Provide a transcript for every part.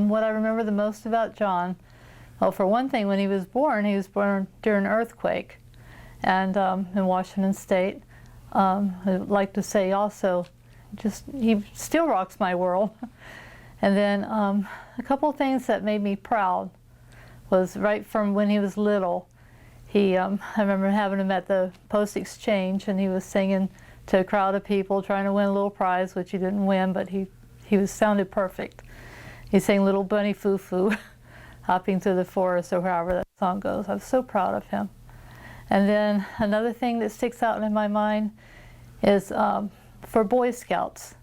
what I remember the most about John, well, for one thing, when he was born during an earthquake, and in Washington State. I'd like to say also, he still rocks my world. And then a couple of things that made me proud was right from when he was little. I remember having him at the post exchange, and he was singing to a crowd of people trying to win a little prize, which he didn't win, but he sounded perfect. He sang Little Bunny Foo Foo, hopping through the forest, or however that song goes. I was so proud of him. And then another thing that sticks out in my mind is for Boy Scouts.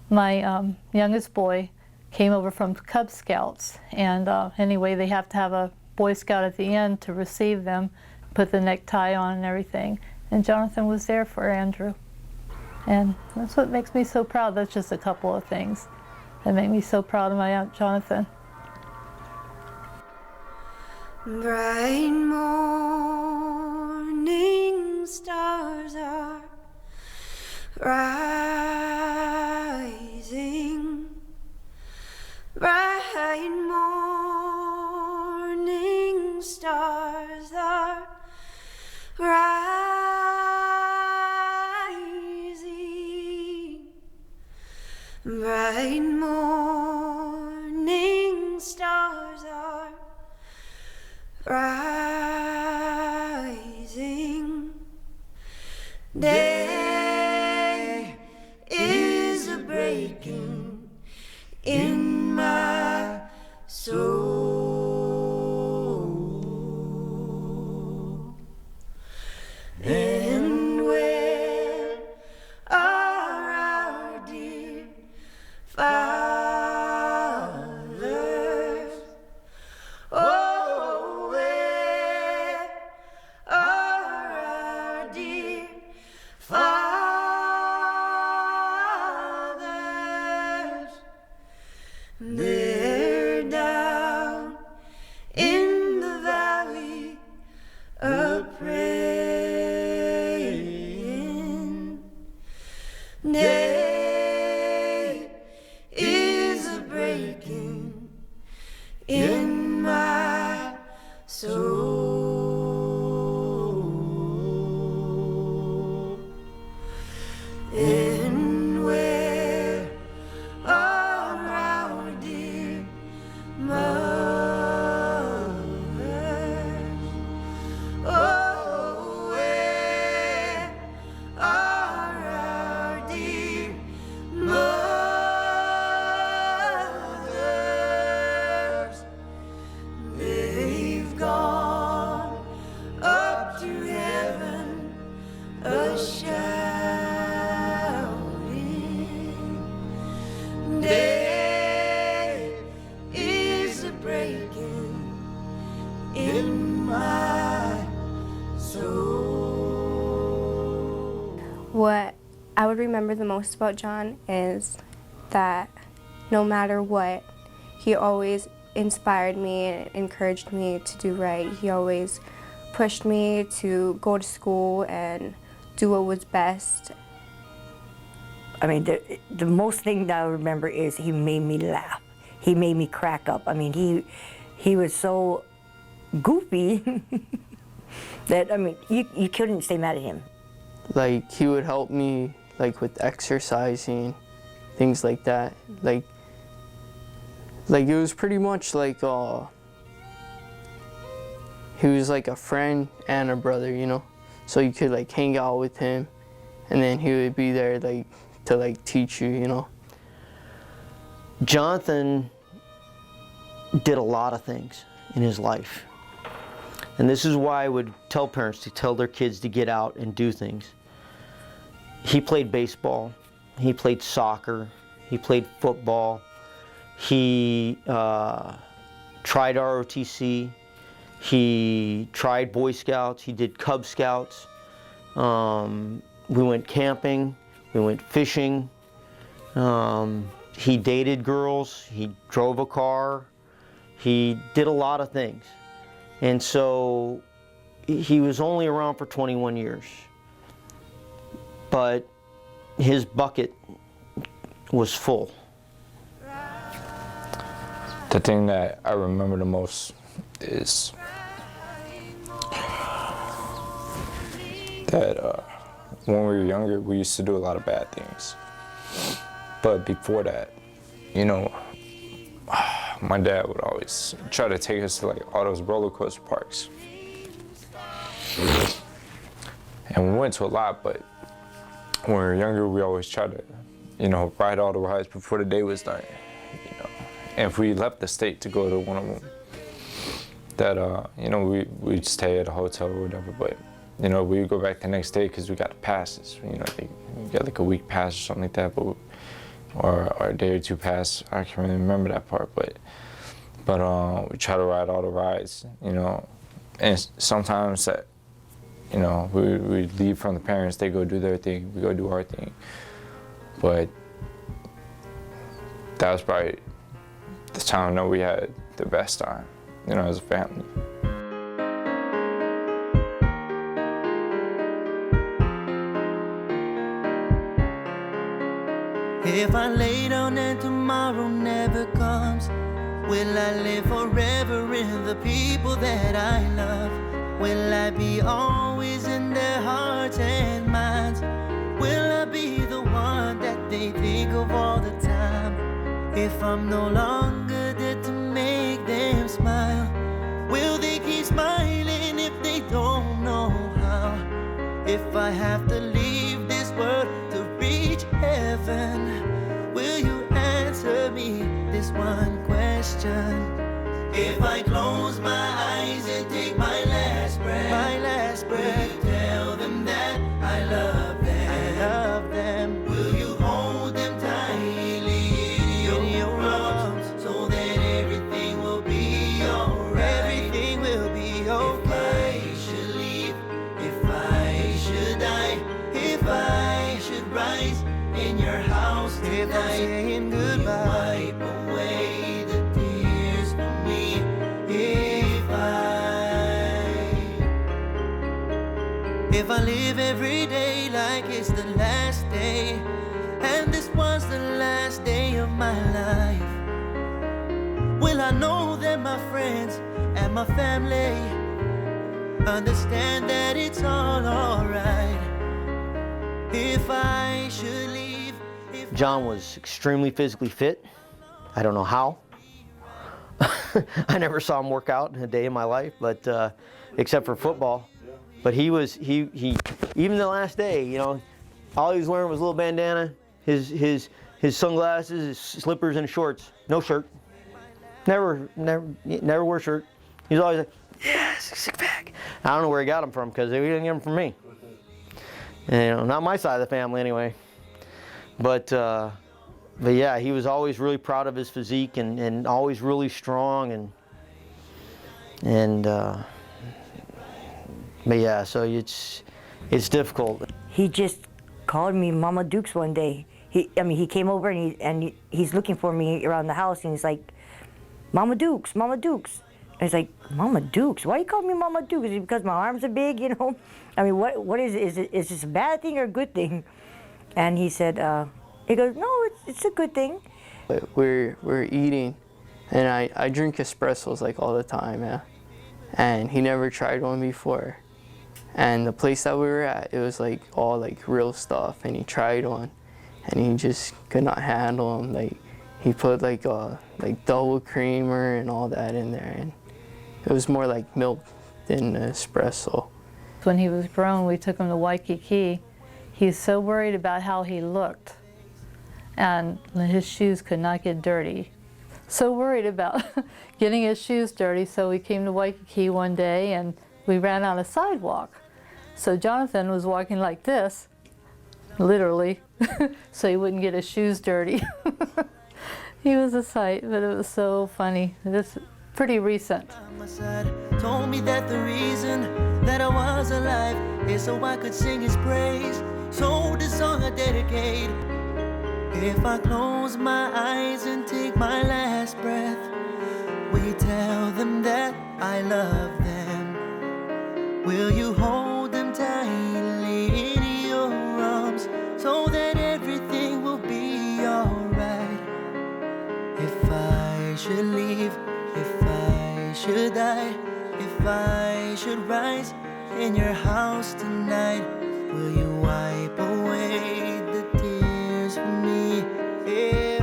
My youngest boy came over from Cub Scouts, and anyway, they have to have a Boy Scout at the end to receive them, put the necktie on and everything. And Jonathan was there for Andrew. And that's what makes me so proud. That's just a couple of things that make me so proud of my Aunt Jonathan. Bright morning stars are rising. Bright morning stars are rising. Bright morning stars are rising. Day is a breaking in my soul. And where are our dear fathers? Oh, where are our dear fathers? They're down in the valley a-praying. Day is a-breaking in my soul. And where are our dear mothers? Oh, where are our dear mothers? They've gone up to heaven a-shouting. Day is a-breaking in my soul. What I would remember the most about John is that no matter what, he always inspired me and encouraged me to do right. He always pushed me to go to school and do what was best. I mean, the most thing that I remember is he made me laugh. He made me crack up. I mean, he was so goofy that, I mean, you couldn't stay mad at him. Like, he would help me, like, with exercising, things like that. Like it was pretty much like, he was like a friend and a brother, you know? So you could, like, hang out with him, and then he would be there, like, to, like, teach you, you know? Jonathan did a lot of things in his life. And this is why I would tell parents to tell their kids to get out and do things. He played baseball, he played soccer, he played football, he tried ROTC, he tried Boy Scouts, he did Cub Scouts, we went camping, we went fishing, he dated girls, he drove a car, he did a lot of things. And so he was only around for 21 years. But his bucket was full. The thing that I remember the most is that when we were younger, we used to do a lot of bad things. But before that, you know, my dad would always try to take us to like all those roller coaster parks. And we went to a lot, but when we were younger, we always tried to, you know, ride all the rides before the day was done, you know. And if we left the state to go to one of them, that, you know, we'd stay at a hotel or whatever, but, you know, we'd go back the next day because we got the passes, you know, we got like a week pass or something like that, but, or a day or two pass, I can't really remember that part, but we try to ride all the rides, you know, and sometimes that, you know, we leave from the parents, they go do their thing, we go do our thing. But that was probably the time that we had the best time, you know, as a family. If I lay down and tomorrow never comes, will I live forever in the people that I love? Will I be always in their hearts and minds? Will I be the one that they think of all the time? If I'm no longer there to make them smile, will they keep smiling if they don't know how? If I have to leave this world to reach heaven, will you answer me this one question? If I close my eyes and take my last breath, will you tell them that I love them? Will you hold them tightly in your arms so that everything will be alright? Everything will be okay. If I should leave, if I should die, if I should rise in your house tonight, if I'm saying goodbye, wipe away the tears from me. If I live every day like it's the last day, and this was the last day of my life, will I know that my friends and my family understand that it's all alright? If I should leave, John was extremely physically fit. I don't know how. I never saw him work out in a day in my life, but except for football. But he even the last day, you know, all he was wearing was a little bandana, his sunglasses, his slippers, and shorts. No shirt. Never wore a shirt. He was always like, yeah, six pack. I don't know where he got them from because he didn't get them from me. And, you know, not my side of the family anyway. But yeah, he was always really proud of his physique and always really strong but yeah, so it's difficult. He just called me Mama Dukes one day. He came over and he's looking for me around the house and he's like, Mama Dukes, Mama Dukes. And he's like, Mama Dukes? Why you call me Mama Dukes? Is it because my arms are big, you know? I mean, what is this a bad thing or a good thing? And he said, he goes, no, it's a good thing. We're eating, and I drink espressos like all the time, yeah. And he never tried one before. And the place that we were at, it was like all like real stuff, and he tried one, and he just could not handle them. Like he put like double creamer and all that in there, and it was more like milk than espresso. When he was grown, we took him to Waikiki. He's so worried about how he looked, and his shoes could not get dirty. So worried about getting his shoes dirty, so we came to Waikiki one day and we ran on a sidewalk. So Jonathan was walking like this, literally, so he wouldn't get his shoes dirty. He was a sight, but it was so funny. It's pretty recent. My side told me that the reason that I was alive is so I could sing his praise. So this song I dedicate. If I close my eyes and take my last breath, will you tell them that I love them? Will you hold them tightly in your arms so that everything will be alright? If I should leave to die. If I should rise in your house tonight, will you wipe away the tears for me? If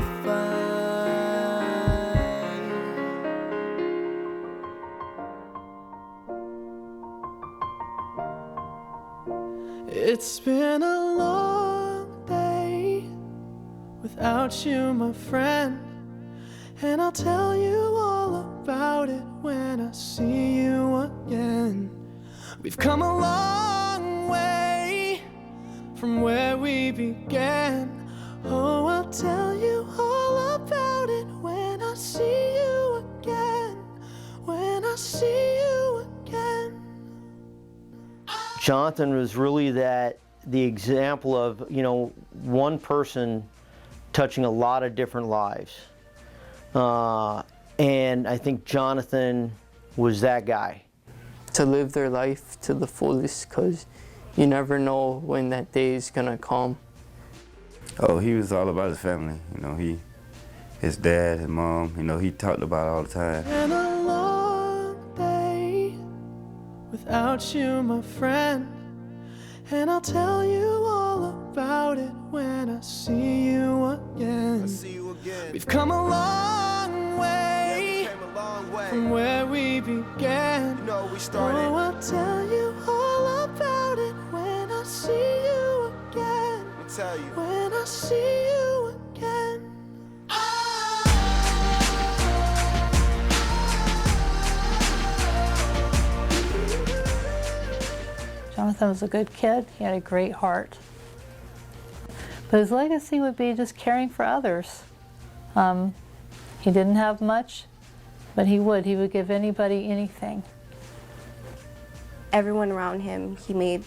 It's been a long day without you, my friend, and I'll tell you all about it when I see you again. We've come a long way from where we began. Oh, I'll tell you all about it when I see you again. When I see you again. Jonathan was really the example of, you know, one person touching a lot of different lives. And I think Jonathan was that guy. To live their life to the fullest, because you never know when that day is gonna come. Oh, he was all about his family. You know, his dad, his mom, you know, he talked about it all the time. Been a long day without you, my friend, and I'll tell you all about it when I see you again. We've come a long way, from where we began. Oh, I'll tell you all about it when I see you again. When I see you again. Jonathan was a good kid. He had a great heart. But his legacy would be just caring for others. He didn't have much, but he would give anybody anything. Everyone around him, he made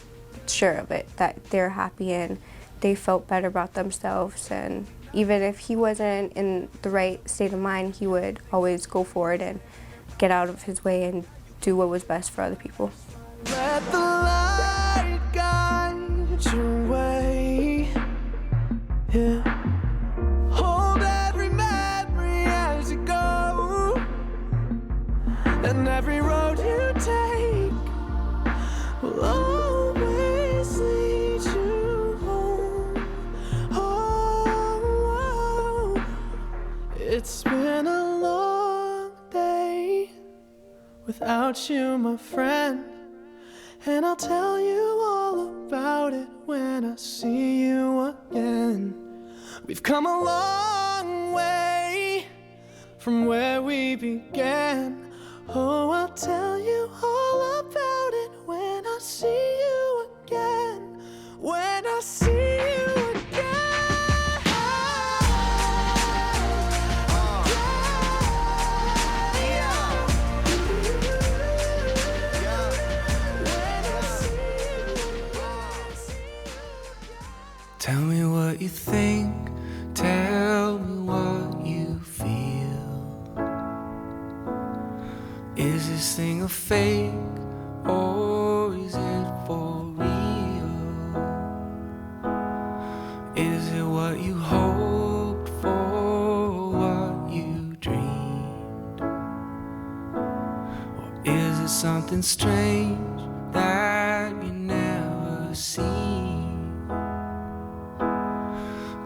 sure of it, that they're happy and they felt better about themselves. And even if he wasn't in the right state of mind, he would always go forward and get out of his way and do what was best for other people. Let the light guide your way. Yeah. Hold every memory as you go, and every road you take will always lead you home. Oh, it's been a long day without you, my friend, and I'll tell you all about it when I see you again. We've come a long way from where we began. Oh, I'll tell you all about it when I see you again. When I see you tell me what you think, tell me what you feel. Is this thing a fake, or is it for real? Is it what you hoped for, what you dreamed? Or is it something strange that you never seen?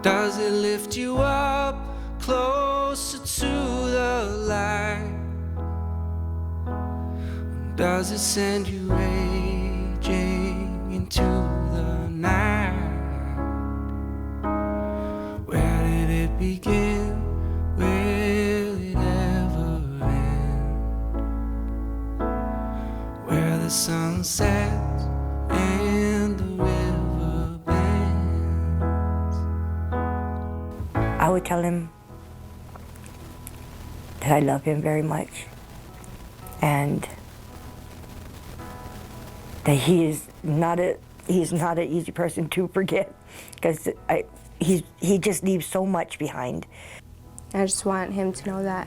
Does it lift you up closer to the light? Does it send you raging into the night? Where did it begin? Will it ever end? Where the sun sets and the river bends. I would tell him that I love him very much, and that he's not an easy person to forget, because he just leaves so much behind. I just want him to know that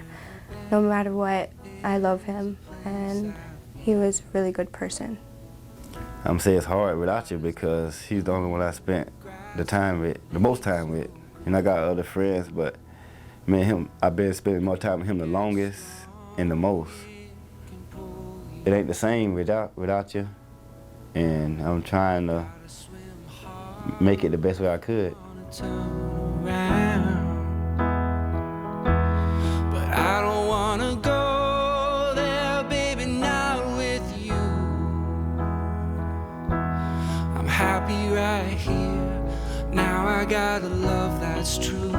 no matter what, I love him, and he was a really good person. I'm saying it's hard without you, because he's the only one I spent the most time with. And I got other friends, but me and him, I've been spending more time with him the longest and the most. it ain't the same without you. And I'm trying to make it the best way I could. But I don't wanna go there, baby, not with you. I'm happy right here. Now I got a love that's true.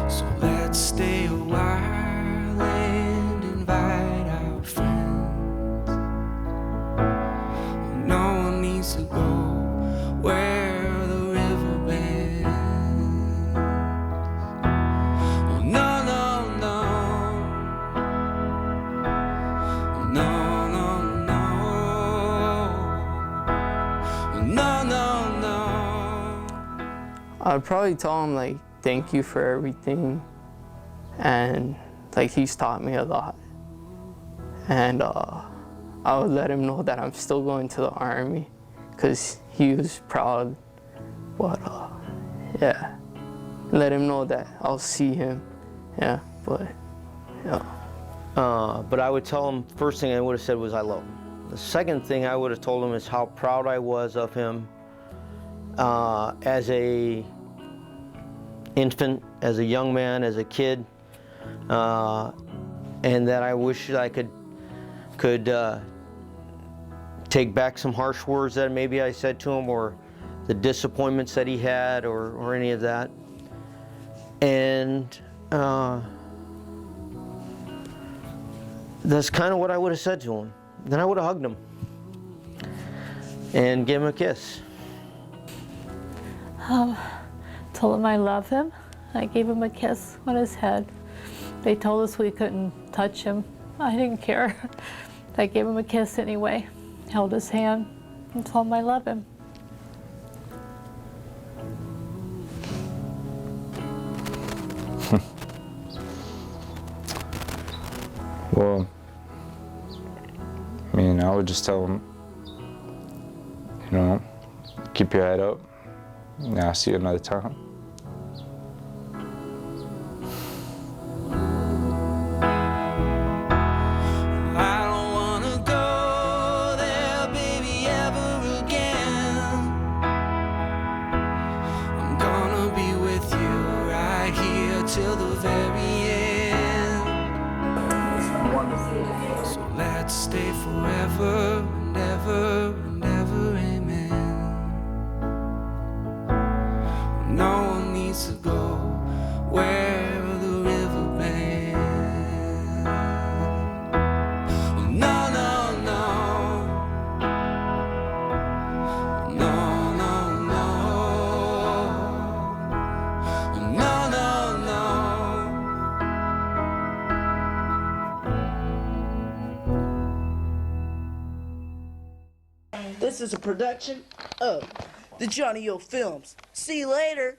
So let's stay a while and invite our friends. No one needs to go where the river bends. Oh, no, no, no. No, no, no. No, no, no. I'd probably tell him, like, thank you for everything, and like he's taught me a lot, and I would let him know that I'm still going to the Army, because he was proud, but yeah, let him know that I'll see him, yeah, but yeah. But I would tell him, first thing I would have said was I love him. The second thing I would have told him is how proud I was of him as a infant, as a young man, as a kid, and that I wish that I could take back some harsh words that maybe I said to him, or the disappointments that he had, or any of that. And that's kind of what I would have said to him. Then I would have hugged him and give him a kiss. Told him I love him. I gave him a kiss on his head. They told us we couldn't touch him. I didn't care. I gave him a kiss anyway. Held his hand and told him I love him. Well, I mean, I would just tell him, you know, keep your head up. And I'll see you another time. I don't wanna go there, baby, ever again. I'm gonna be with you right here till the very end. So let's stay forever and ever and ever, amen. No one needs to go where the river bends. Oh, no, no, no. No, no, no. Oh, no, no, no. This is a production of the ONeil Films. See you later.